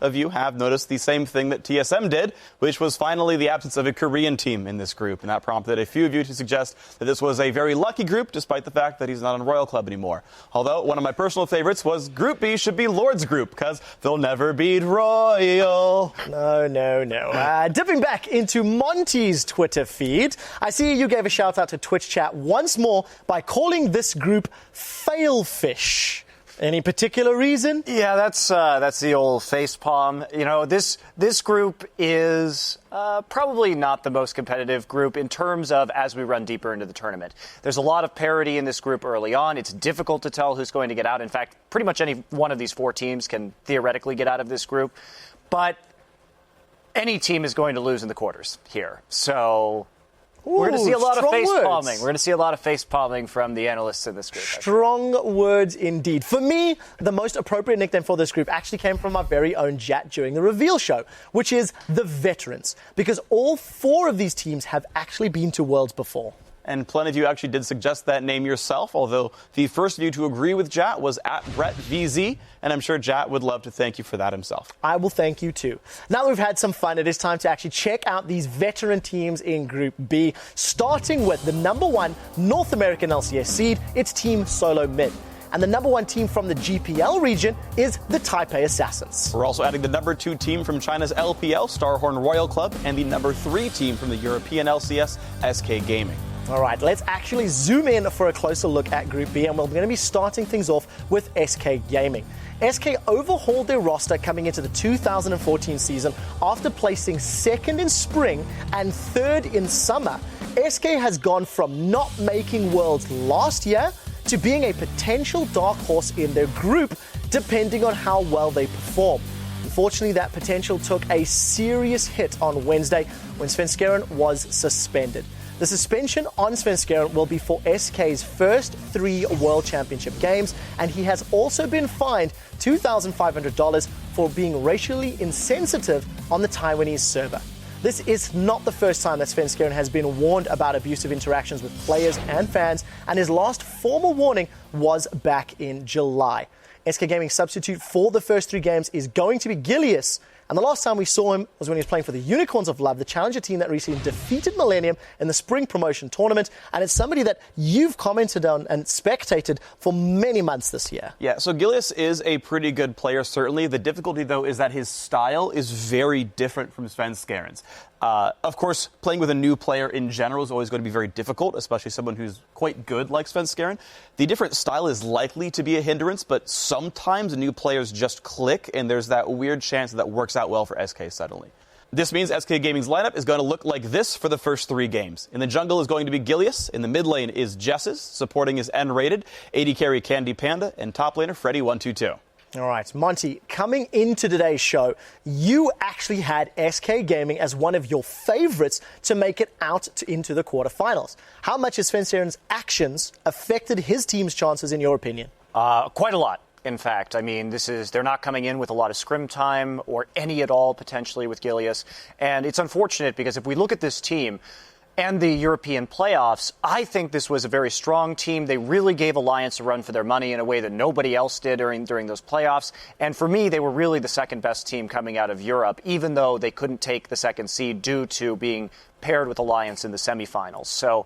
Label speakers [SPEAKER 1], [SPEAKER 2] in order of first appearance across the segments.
[SPEAKER 1] of you have noticed the same thing that TSM did, which was finally the absence of a Korean team in this group. And that prompted a few of you to suggest that this was a very lucky group, despite the fact that he's not on Royal Club anymore. Although one of my personal favorites was Group B should be Lord's Group, because they'll never beat Royal.
[SPEAKER 2] No. Dipping back into Monty's Twitter feed, I see you gave a shout out to Twitch chat once more by calling this group Failfish. Any particular reason?
[SPEAKER 3] Yeah, that's the old facepalm. You know, this group is probably not the most competitive group in terms of as we run deeper into the tournament. There's a lot of parity in this group early on. It's difficult to tell who's going to get out. In fact, pretty much any one of these four teams can theoretically get out of this group. But any team is going to lose in the quarters here. So we're going to see a lot of face palming. We're going to see a lot of face palming from the analysts in this group.
[SPEAKER 2] Strong words indeed. For me, the most appropriate nickname for this group actually came from our very own Jat during the reveal show, which is the Veterans, because all four of these teams have actually been to Worlds before.
[SPEAKER 1] And plenty of you actually did suggest that name yourself, although the first of you to agree with Jat was at BrettVZ, and I'm sure Jat would love to thank you for that himself.
[SPEAKER 2] I will thank you too. Now that we've had some fun, it is time to actually check out these veteran teams in Group B, starting with the #1 North American LCS seed, it's Team Solo Mid. And the #1 team from the GPL region is the Taipei Assassins.
[SPEAKER 1] We're also adding the #2 team from China's LPL, Starhorn Royal Club, and the #3 team from the European LCS, SK Gaming.
[SPEAKER 2] All right, let's actually zoom in for a closer look at Group B, and we're going to be starting things off with SK Gaming. SK overhauled their roster coming into the 2014 season after placing second in spring and third in summer. SK has gone from not making Worlds last year to being a potential dark horse in their group, depending on how well they perform. Unfortunately, that potential took a serious hit on Wednesday when Svenskeren was suspended. The suspension on Svenskeren will be for SK's first 3 World Championship games, and he has also been fined $2,500 for being racially insensitive on the Taiwanese server. This is not the first time that Svenskeren has been warned about abusive interactions with players and fans, and his last formal warning was back in July. SK Gaming substitute for the first 3 games is going to be Gilius, and the last time we saw him was when he was playing for the Unicorns of Love, the challenger team that recently defeated Millennium in the spring promotion tournament, and it's somebody that you've commented on and spectated for many months this year.
[SPEAKER 1] Yeah, so Gilius is a pretty good player, certainly. The difficulty, though, is that his style is very different from Svenskeren's. Of course, playing with a new player in general is always going to be very difficult, especially someone who's quite good like Svenskeren. The different style is likely to be a hindrance, but sometimes new players just click, and there's that weird chance that works out well for SK suddenly. This means SK Gaming's lineup is going to look like this for the first 3 games. In the jungle is going to be Gilius, in the mid lane is Jesses, supporting is N-rated, AD carry Candy Panda, and top laner Freddy122.
[SPEAKER 2] All right, Monty, coming into today's show, you actually had SK Gaming as one of your favorites to make it out into the quarterfinals. How much has Svenskeren's actions affected his team's chances, in your opinion?
[SPEAKER 3] Quite a lot. In fact, I mean, they're not coming in with a lot of scrim time or any at all potentially with Gilius. And it's unfortunate because if we look at this team and the European playoffs, I think this was a very strong team. They really gave Alliance a run for their money in a way that nobody else did during those playoffs. And for me, they were really the second best team coming out of Europe, even though they couldn't take the second seed due to being paired with Alliance in the semifinals. So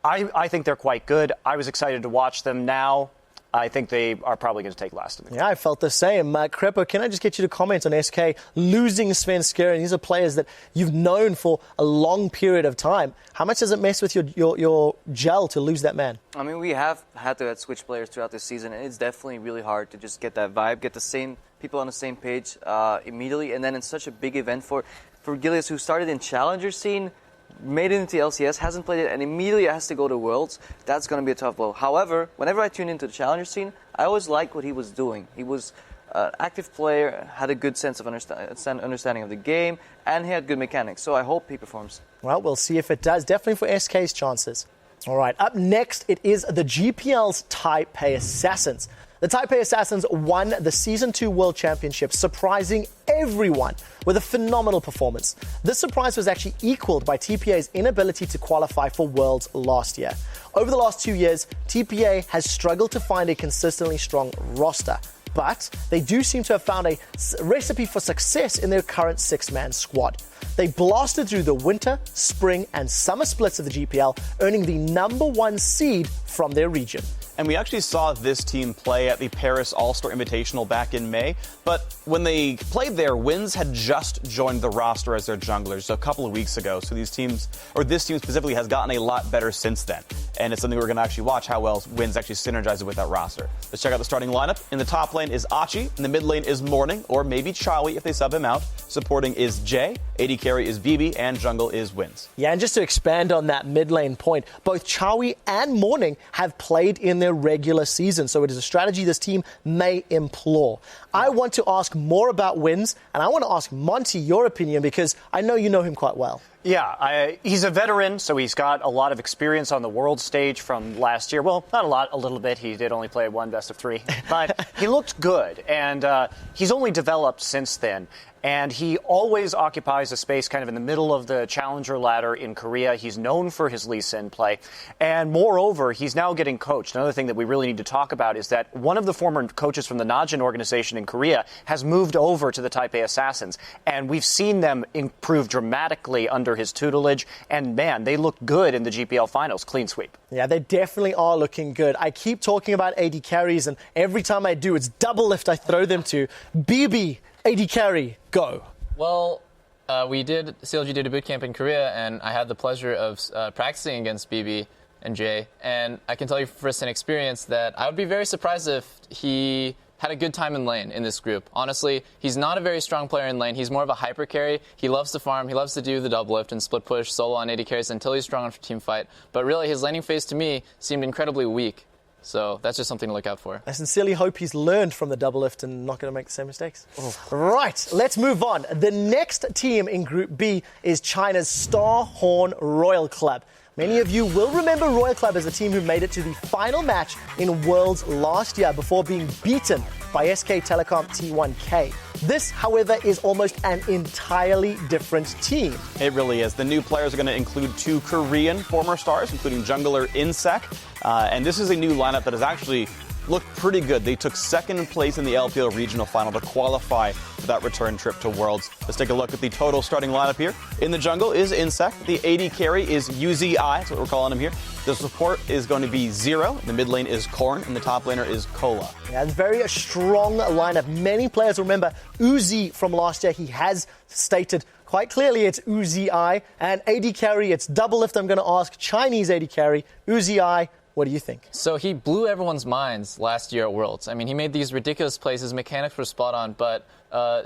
[SPEAKER 3] I think they're quite good. I was excited to watch them. Now I think they are probably going to take last in the group.
[SPEAKER 2] Yeah, I felt the same. Krepo, can I just get you to comment on SK losing Svenskeren? These are players that you've known for a long period of time. How much does it mess with your gel to lose that man?
[SPEAKER 4] I mean, we have had to switch players throughout this season, and it's definitely really hard to just get that vibe, get the same people on the same page immediately, and then in such a big event for Gilius, who started in Challenger scene, made it into LCS, hasn't played it, and immediately has to go to Worlds. That's going to be a tough blow. However, whenever I tune into the Challenger scene, I always liked what he was doing. He was an active player, had a good sense of understanding of the game, and he had good mechanics. So I hope he performs.
[SPEAKER 2] Well, we'll see if it does. Definitely for SK's chances. All right, up next, it is the GPL's Taipei Assassins. The Taipei Assassins won the Season 2 World Championship, surprising everyone with a phenomenal performance. This surprise was actually equaled by TPA's inability to qualify for Worlds last year. Over the last 2 years, TPA has struggled to find a consistently strong roster. but they do seem to have found a recipe for success in their current 6-man squad. They blasted through the winter, spring, and summer splits of the GPL, earning the #1 seed from their region.
[SPEAKER 1] And we actually saw this team play at the Paris All-Star Invitational back in May. But when they played there, Wins had just joined the roster as their junglers a couple of weeks ago. So this team specifically has gotten a lot better since then. And it's something we're going to actually watch how well Wins actually synergizes with that roster. Let's check out the starting lineup. In the top lane is Achi. In the mid lane is Morning, or maybe Chawi if they sub him out. Supporting is Jay. AD carry is BB, and jungle is Wins.
[SPEAKER 2] Yeah, and just to expand on that mid lane point, both Chawi and Morning have played in their regular season, so it is a strategy this team may employ. I want to ask more about Wins, and I want to ask Monty your opinion because I know you know him quite well.
[SPEAKER 3] Yeah, he's a veteran, so he's got a lot of experience on the world stage from last year. Well, not a lot, a little bit. He did only play one best of 3, but he looked good, and he's only developed since then. And he always occupies a space kind of in the middle of the challenger ladder in Korea. He's known for his Lee Sin play. And moreover, he's now getting coached. Another thing that we really need to talk about is that one of the former coaches from the Najin organization in Korea has moved over to the Taipei Assassins. And we've seen them improve dramatically under his tutelage. And man, they look good in the GPL finals. Clean sweep.
[SPEAKER 2] Yeah, they definitely are looking good. I keep talking about AD carries, and every time I do, it's double lift I throw them to. BB, AD carry, go.
[SPEAKER 5] Well, CLG did a boot camp in Korea, and I had the pleasure of practicing against BB and Jay. And I can tell you from first-hand experience that I would be very surprised if he had a good time in lane in this group. Honestly, he's not a very strong player in lane. He's more of a hyper carry. He loves to farm. He loves to do the double lift and split push solo on AD carries until he's strong enough for team fight. But really, his laning phase to me seemed incredibly weak. So that's just something to look out for.
[SPEAKER 2] I sincerely hope he's learned from the double lift and not going to make the same mistakes. Right, let's move on. The next team in Group B is China's Star Horn Royal Club. Many of you will remember Royal Club as a team who made it to the final match in Worlds last year before being beaten by SK Telecom T1K. This, however, is almost an entirely different team.
[SPEAKER 1] It really is. The new players are going to include 2 Korean former stars, including jungler Insec. And this is a new lineup that has actually looked pretty good. They took second place in the LPL regional final to qualify for that return trip to Worlds. Let's take a look at the total starting lineup here. In the jungle is Insec. The AD carry is UZI. That's what we're calling him here. The support is going to be Zero. The mid lane is Korn, and the top laner is Cola.
[SPEAKER 2] Yeah, it's very strong lineup. Many players remember Uzi from last year. He has stated quite clearly it's Uzi. And AD carry, it's double lift. I'm going to ask Chinese AD carry, Uzi. What do you think?
[SPEAKER 5] So he blew everyone's minds last year at Worlds. I mean, he made these ridiculous plays. His mechanics were spot on, but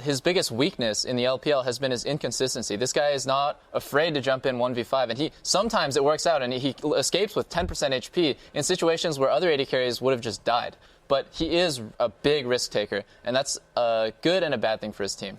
[SPEAKER 5] his biggest weakness in the LPL has been his inconsistency. This guy is not afraid to jump in 1v5, and sometimes it works out, and he escapes with 10% HP in situations where other AD carries would have just died. But he is a big risk taker, and that's a good and a bad thing for his team.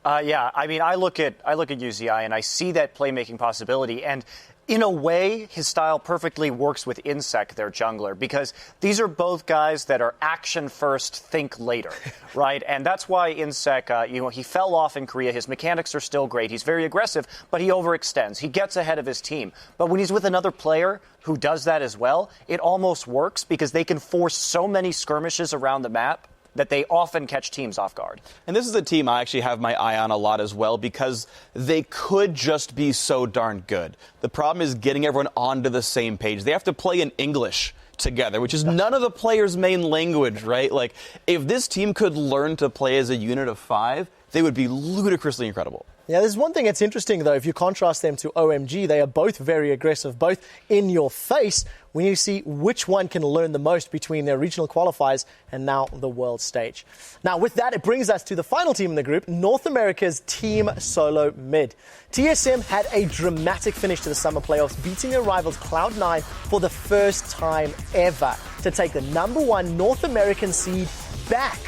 [SPEAKER 3] Yeah, I mean, I look at UZI and I see that playmaking possibility, and in a way, his style perfectly works with Insec, their jungler, because these are both guys that are action first, think later, right? And that's why Insec, he fell off in Korea. His mechanics are still great. He's very aggressive, but he overextends. He gets ahead of his team. But when he's with another player who does that as well, it almost works because they can force so many skirmishes around the map that they often catch teams off guard.
[SPEAKER 1] And this is a team I actually have my eye on a lot as well because they could just be so darn good. The problem is getting everyone onto the same page. They have to play in English together, which is none of the players' main language, right? Like, if this team could learn to play as a unit of 5, they would be ludicrously incredible.
[SPEAKER 2] Yeah, there's one thing that's interesting, though. If you contrast them to OMG, they are both very aggressive, both in your face, when you see which one can learn the most between their regional qualifiers and now the world stage. Now, with that, it brings us to the final team in the group, North America's Team Solo Mid. TSM had a dramatic finish to the summer playoffs, beating their rivals Cloud9 for the first time ever to take the #1 North American seed back.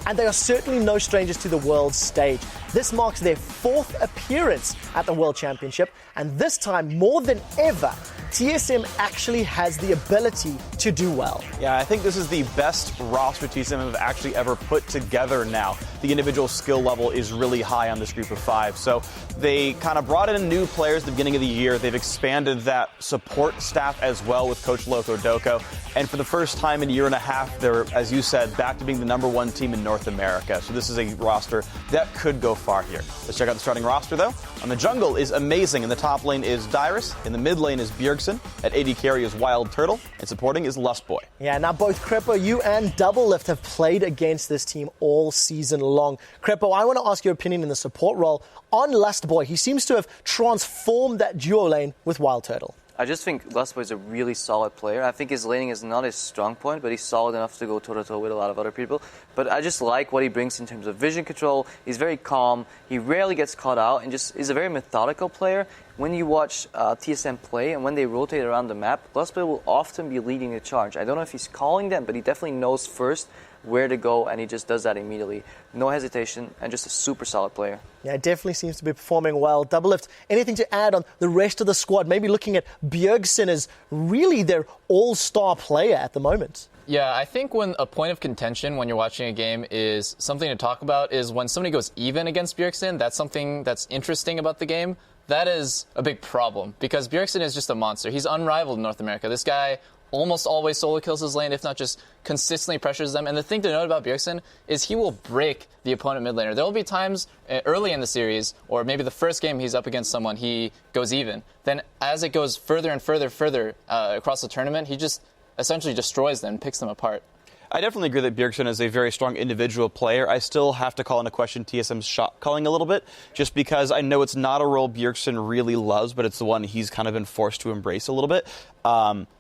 [SPEAKER 2] And they are certainly no strangers to the world stage. This marks their 4th appearance at the World Championship, and this time, more than ever, TSM actually has the ability to do well.
[SPEAKER 1] Yeah, I think this is the best roster TSM have actually ever put together now. The individual skill level is really high on this group of 5. So they kind of brought in new players at the beginning of the year. They've expanded that support staff as well with Coach Lothar Doko. And for the first time in a year and a half, they're, as you said, back to being the #1 team in North America. So this is a roster that could go far here. Let's check out the starting roster, though. On the jungle is amazing. In the top lane is Dyrus. In the mid lane is Bjergsen. At AD carry is Wild Turtle. And supporting is Lustboy.
[SPEAKER 2] Yeah, now both Krepo, you and Doublelift have played against this team all season long. Krepo, I want to ask your opinion in the support role on Lustboy. He seems to have transformed that duo lane with Wild Turtle.
[SPEAKER 4] I just think Lustboy is a really solid player. I think his laning is not his strong point, but he's solid enough to go toe-to-toe with a lot of other people. But I just like what he brings in terms of vision control. He's very calm. He rarely gets caught out and just is a very methodical player. When you watch TSM play and when they rotate around the map, Lustboy will often be leading the charge. I don't know if he's calling them, but he definitely knows first where to go, and he just does that immediately. No hesitation, and just a super solid player.
[SPEAKER 2] Yeah, it definitely seems to be performing well. Doublelift, anything to add on the rest of the squad? Maybe looking at Bjergsen as really their all-star player at the moment.
[SPEAKER 5] Yeah, I think when a point of contention when you're watching a game is something to talk about is when somebody goes even against Bjergsen. That's something that's interesting about the game. That is a big problem because Bjergsen is just a monster. He's unrivaled in North America. This guy almost always solo kills his lane, if not just consistently pressures them. And the thing to note about Bjergsen is he will break the opponent mid laner. There will be times early in the series, or maybe the first game he's up against someone, he goes even. Then as it goes further and further across the tournament, he just essentially destroys them, picks them apart.
[SPEAKER 1] I definitely agree that Bjergsen is a very strong individual player. I still have to call into question TSM's shot calling a little bit, just because I know it's not a role Bjergsen really loves, but it's the one he's kind of been forced to embrace a little bit.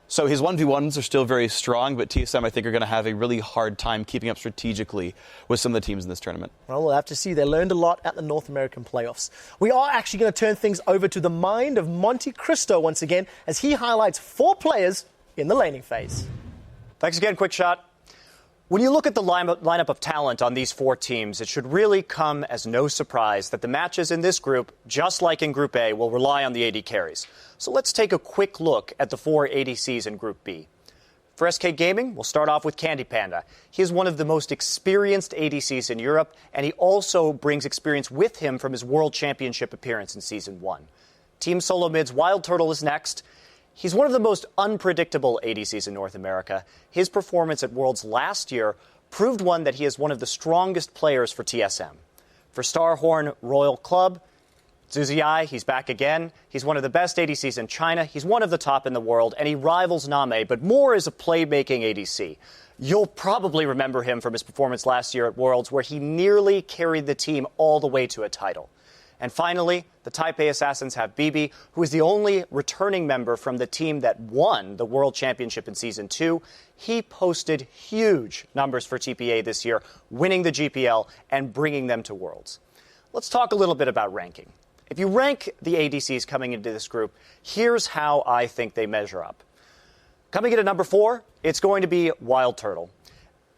[SPEAKER 1] So his 1v1s are still very strong, but TSM, I think, are going to have a really hard time keeping up strategically with some of the teams in this tournament.
[SPEAKER 2] Well, we'll have to see. They learned a lot at the North American playoffs. We are actually going to turn things over to the mind of Montecristo once again, as he highlights 4 players in the laning phase.
[SPEAKER 3] Thanks again, Quickshot. When you look at the lineup of talent on these 4 teams, it should really come as no surprise that the matches in this group, just like in Group A, will rely on the AD carries. So let's take a quick look at the 4 ADCs in Group B. For SK Gaming, we'll start off with Candy Panda. He is one of the most experienced ADCs in Europe, and he also brings experience with him from his World Championship appearance in Season 1. Team Solo Mid's Wild Turtle is next. He's one of the most unpredictable ADCs in North America. His performance at Worlds last year proved that he is one of the strongest players for TSM. For Starhorn Royal Club, Zuzai, he's back again. He's one of the best ADCs in China. He's one of the top in the world, and he rivals Name, but more as a playmaking ADC. You'll probably remember him from his performance last year at Worlds, where he nearly carried the team all the way to a title. And finally, the Taipei Assassins have BB, who is the only returning member from the team that won the World Championship in Season 2. He posted huge numbers for TPA this year, winning the GPL and bringing them to Worlds. Let's talk a little bit about ranking. If you rank the ADCs coming into this group, here's how I think they measure up. Coming in at number 4, it's going to be Wild Turtle.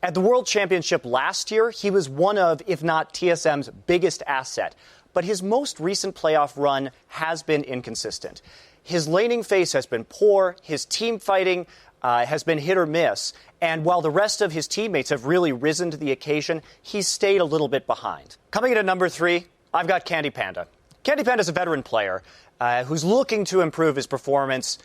[SPEAKER 3] At the World Championship last year, he was one of, if not TSM's biggest asset. But his most recent playoff run has been inconsistent. His laning phase has been poor, his team fighting has been hit or miss, and while the rest of his teammates have really risen to the occasion, he's stayed a little bit behind. Coming in at number 3, I've got Candy Panda. Candy Panda is a veteran player who's looking to improve his performance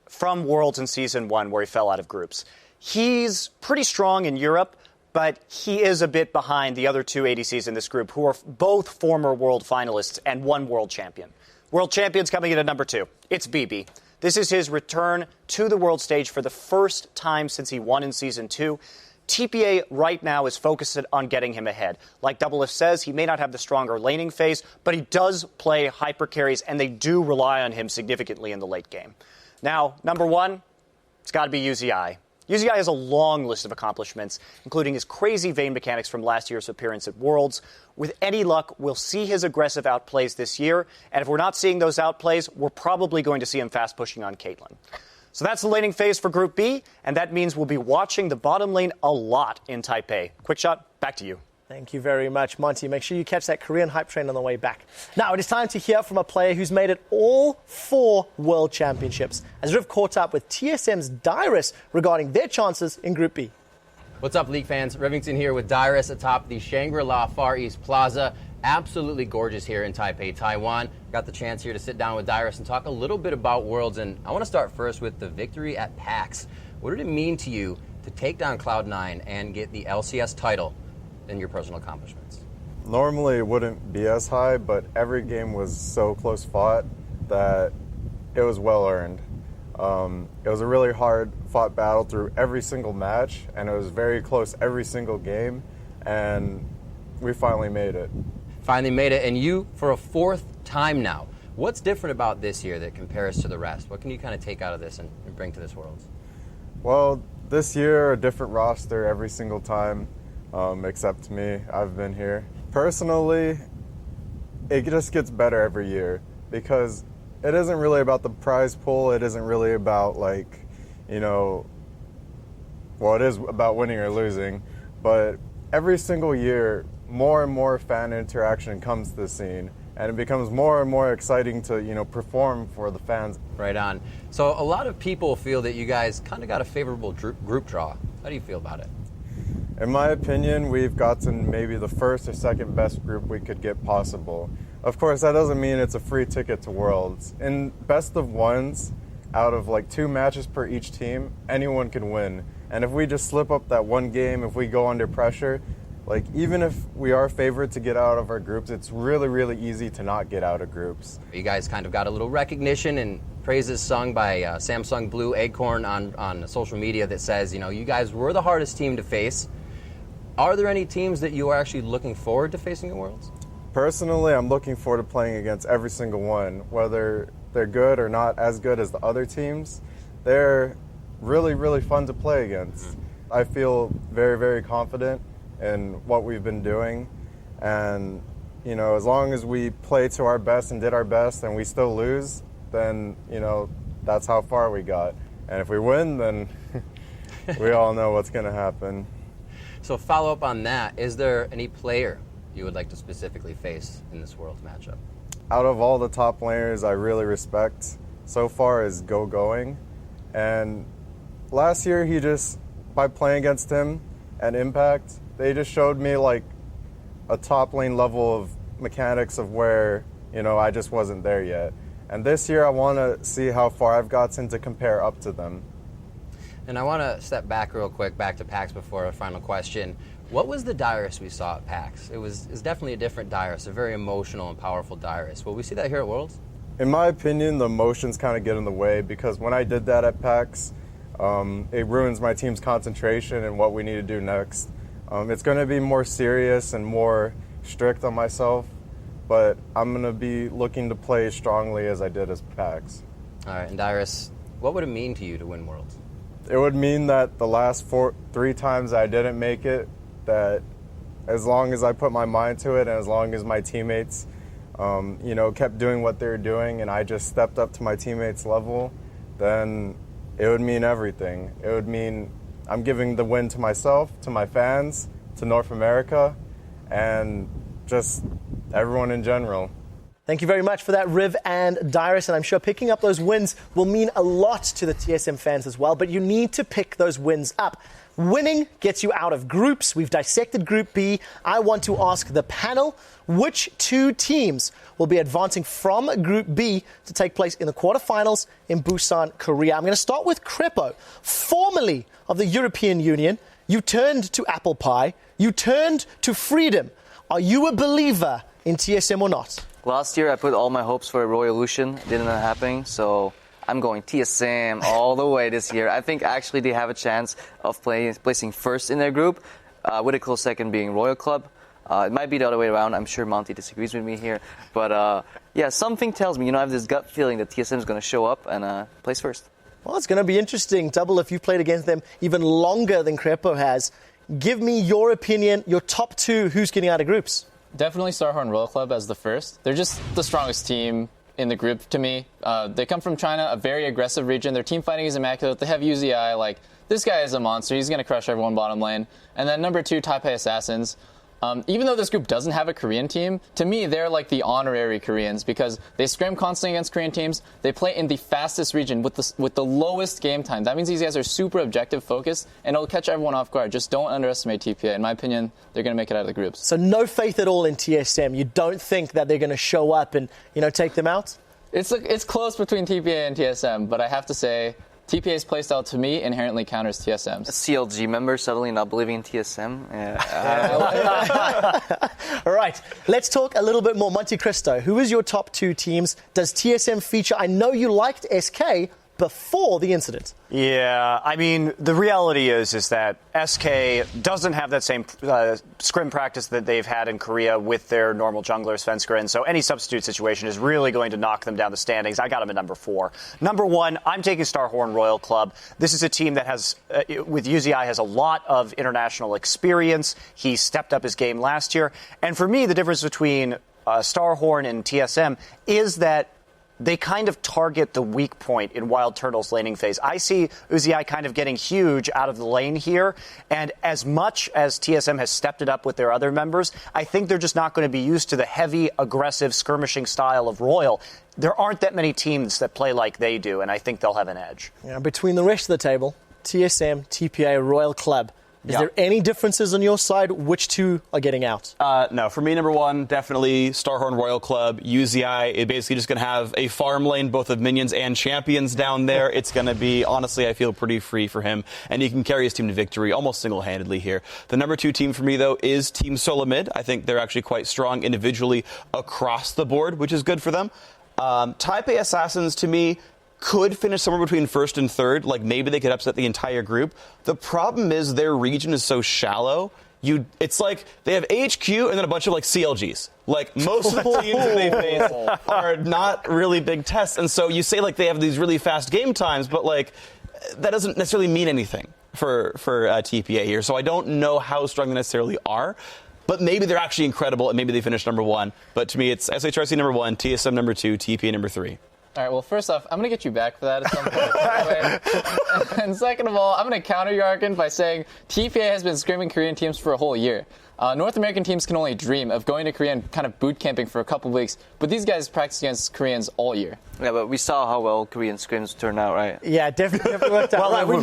[SPEAKER 3] from Worlds in Season 1, where he fell out of groups. He's pretty strong in Europe, but he is a bit behind the other 2 ADCs in this group, who are both former world finalists and 1 world champion. World champion's coming in at number 2. It's BB. This is his return to the world stage for the first time since he won in Season 2. TPA right now is focused on getting him ahead. Like Doublelift says, he may not have the stronger laning phase, but he does play hyper carries, and they do rely on him significantly in the late game. Now, number 1, it's got to be UZI. UZI has a long list of accomplishments, including his crazy Vayne mechanics from last year's appearance at Worlds. With any luck, we'll see his aggressive outplays this year, and if we're not seeing those outplays, we're probably going to see him fast pushing on Caitlyn. So that's the laning phase for Group B, and that means we'll be watching the bottom lane a lot in Taipei. Quickshot, back to you.
[SPEAKER 2] Thank you very much, Monty. Make sure you catch that Korean hype train on the way back. Now, it is time to hear from a player who's made it all 4 World Championships, as Riv caught up with TSM's Dyrus regarding their chances in Group B.
[SPEAKER 6] What's up, League fans? Rivington here with Dyrus atop the Shangri-La Far East Plaza. Absolutely gorgeous here in Taipei, Taiwan. Got the chance here to sit down with Dyrus and talk a little bit about Worlds, and I want to start first with the victory at PAX. What did it mean to you to take down Cloud9 and get the LCS title in your personal accomplishments?
[SPEAKER 7] Normally it wouldn't be as high, but every game was so close fought that it was well earned. It was a really hard fought battle through every single match, and it was very close every single game, and we finally made it.
[SPEAKER 6] Finally made it, and you for a 4th time now. What's different about this year that compares to the rest? What can you kind of take out of this and bring to this Worlds?
[SPEAKER 7] Well, this year a different roster every single time. Except me, I've been here. Personally, it just gets better every year because it isn't really about the prize pool. It isn't really about well, it is about winning or losing, but every single year, more and more fan interaction comes to the scene, and it becomes more and more exciting to, perform for the fans.
[SPEAKER 6] Right on. So a lot of people feel that you guys kind of got a favorable group draw. How do you feel about it?
[SPEAKER 7] In my opinion, we've gotten maybe the first or second best group we could get possible. Of course, that doesn't mean it's a free ticket to Worlds. In best of ones, out of 2 matches per each team, anyone can win. And if we just slip up that one game, if we go under pressure, even if we are favored to get out of our groups, it's really, really easy to not get out of groups.
[SPEAKER 6] You guys kind of got a little recognition and praises sung by Samsung Blue Acorn on social media that says, you guys were the hardest team to face. Are there any teams that you are actually looking forward to facing at Worlds?
[SPEAKER 7] Personally, I'm looking forward to playing against every single one. Whether they're good or not as good as the other teams, they're really, really fun to play against. I feel very, very confident in what we've been doing. And, as long as we play to our best and did our best and we still lose, then, that's how far we got. And if we win, then we all know what's going to happen.
[SPEAKER 6] So follow up on that, is there any player you would like to specifically face in this Worlds matchup?
[SPEAKER 7] Out of all the top laners I really respect so far is Going. And last year by playing against him at Impact, they just showed me a top lane level of mechanics of where, I just wasn't there yet. And this year I want to see how far I've gotten to compare up to them.
[SPEAKER 6] And I want to step back real quick, back to PAX before our final question. What was the Dyrus we saw at PAX? It's definitely a different Dyrus, a very emotional and powerful Dyrus. Will we see that here at Worlds?
[SPEAKER 7] In my opinion, the emotions kind of get in the way because when I did that at PAX, it ruins my team's concentration and what we need to do next. It's going to be more serious and more strict on myself, but I'm going to be looking to play as strongly as I did as PAX.
[SPEAKER 6] All right, and Dyrus, what would it mean to you to win Worlds?
[SPEAKER 7] It would mean that the last 3 times I didn't make it, that as long as I put my mind to it and as long as my teammates, kept doing what they were doing and I just stepped up to my teammates' level, then it would mean everything. It would mean I'm giving the win to myself, to my fans, to North America, and just everyone in general.
[SPEAKER 2] Thank you very much for that, Riv and Dyrus, and I'm sure picking up those wins will mean a lot to the TSM fans as well, but you need to pick those wins up. Winning gets you out of groups. We've dissected Group B. I want to ask the panel, which 2 teams will be advancing from Group B to take place in the quarterfinals in Busan, Korea? I'm going to start with Krepo, formerly of the European Union. You turned to apple pie. You turned to freedom. Are you a believer in TSM or not?
[SPEAKER 4] Last year, I put all my hopes for Royal Lucian. Didn't end up happening, so I'm going TSM all the way this year. I think actually they have a chance of placing first in their group, with a close second being Royal Club. It might be the other way around. I'm sure Monty disagrees with me here. But something tells me, I have this gut feeling that TSM is going to show up and place first.
[SPEAKER 2] Well, it's going to be interesting. Double, if you've played against them even longer than Krepo has, give me your opinion, your top 2, who's getting out of groups?
[SPEAKER 5] Definitely Starhorn Royal Club as the first. They're just the strongest team in the group to me. They come from China, a very aggressive region. Their team fighting is immaculate. They have UZI. This guy is a monster. He's going to crush everyone bottom lane. And then number 2, Taipei Assassins. Even though this group doesn't have a Korean team, to me, they're like the honorary Koreans because they scrim constantly against Korean teams. They play in the fastest region with the lowest game time. That means these guys are super objective focused, and it'll catch everyone off guard. Just don't underestimate TPA. In my opinion, they're going to make it out of the groups.
[SPEAKER 2] So no faith at all in TSM. You don't think that they're going to show up and, take them out?
[SPEAKER 5] It's close between TPA and TSM, but I have to say, TPA's playstyle, to me, inherently counters TSM's.
[SPEAKER 4] A CLG member suddenly not believing in TSM? Yeah.
[SPEAKER 2] All right, let's talk a little bit more. Montecristo, who is your top 2 teams? Does TSM feature? I know you liked SK before the incident.
[SPEAKER 3] Yeah, I mean, the reality is that SK doesn't have that same scrim practice that they've had in Korea with their normal junglers, Svenskeren, and so any substitute situation is really going to knock them down the standings. I got them at number 4. Number 1, I'm taking Starhorn Royal Club. This is a team that has, with UZI, has a lot of international experience. He stepped up his game last year. And for me, the difference between Starhorn and TSM is that they kind of target the weak point in Wild Turtle's laning phase. I see Uzi kind of getting huge out of the lane here, and as much as TSM has stepped it up with their other members, I think they're just not going to be used to the heavy, aggressive, skirmishing style of Royal. There aren't that many teams that play like they do, and I think they'll have an edge.
[SPEAKER 2] Yeah, between the rest of the table, TSM, TPA, Royal Club, is there any differences on your side? Which 2 are getting out?
[SPEAKER 1] No, for me, number 1, definitely Starhorn Royal Club. UZI is basically just going to have a farm lane, both of minions and champions down there. It's going to be, honestly, I feel pretty free for him, and he can carry his team to victory almost single-handedly here. The number 2 team for me, though, is Team Solomid. I think they're actually quite strong individually across the board, which is good for them. Taipei Assassins, to me, could finish somewhere between 1st and 3rd. Like, maybe they could upset the entire group. The problem is their region is so shallow. It's like they have HQ and then a bunch of, CLGs. Like, most of the teams that they face are not really big tests. And so you say, they have these really fast game times, but, that doesn't necessarily mean anything for TPA here. So I don't know how strong they necessarily are. But maybe they're actually incredible, and maybe they finish number 1. But to me, it's SHRC number 1, TSM number 2, TPA number 3.
[SPEAKER 5] All right, well, first off, I'm going to get you back for that at some point. And second of all, I'm going to counter your argument by saying TPA has been scrimming Korean teams for a whole year. North American teams can only dream of going to Korea and kind of boot camping for a couple of weeks, but these guys practice against Koreans all year.
[SPEAKER 4] Yeah, but we saw how well Korean scrims turned out, right?
[SPEAKER 2] Yeah, definitely worked out.
[SPEAKER 3] Well,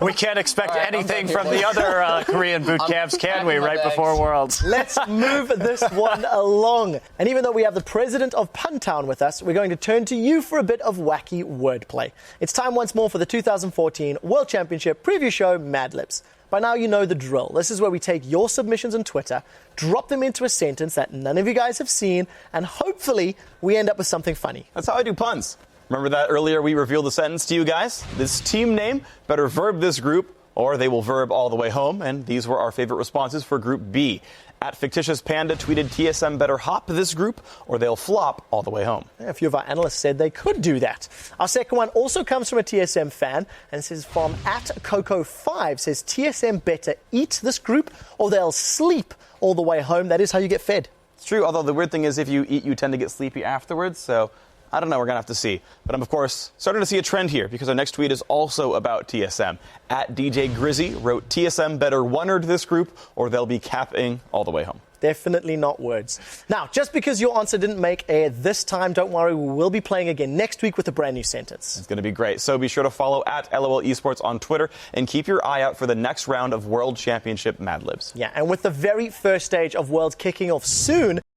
[SPEAKER 3] we can't expect anything from the other Korean boot camps, can we, right before Worlds?
[SPEAKER 2] Let's move this one along. And even though we have the president of Puntown with us, we're going to turn to you for a bit of wacky wordplay. It's time once more for the 2014 World Championship preview show, Mad Libs. By now, you know the drill. This is where we take your submissions on Twitter, drop them into a sentence that none of you guys have seen, and hopefully we end up with something funny.
[SPEAKER 1] That's how I do puns. Remember that earlier we revealed the sentence to you guys? This team name better verb this group, or they will verb all the way home. And these were our favorite responses for Group B. At Fictitious Panda tweeted, TSM better hop this group, or they'll flop all the way home.
[SPEAKER 2] A few of our analysts said they could do that. Our second one also comes from a TSM fan, and says from @Coco5, says TSM better eat this group, or they'll sleep all the way home. That is how you get fed.
[SPEAKER 1] It's true, although the weird thing is if you eat, you tend to get sleepy afterwards, so I don't know, we're going to have to see. But I'm, of course, starting to see a trend here, because our next tweet is also about TSM. At DJ Grizzy wrote, TSM better one-erd this group, or they'll be capping all the way home.
[SPEAKER 2] Definitely not words. Now, just because your answer didn't make air this time, don't worry, we will be playing again next week with a brand new sentence.
[SPEAKER 1] It's going to be great. So be sure to follow at LOL Esports on Twitter and keep your eye out for the next round of World Championship Mad Libs.
[SPEAKER 2] Yeah, and with the very first stage of Worlds kicking off soon,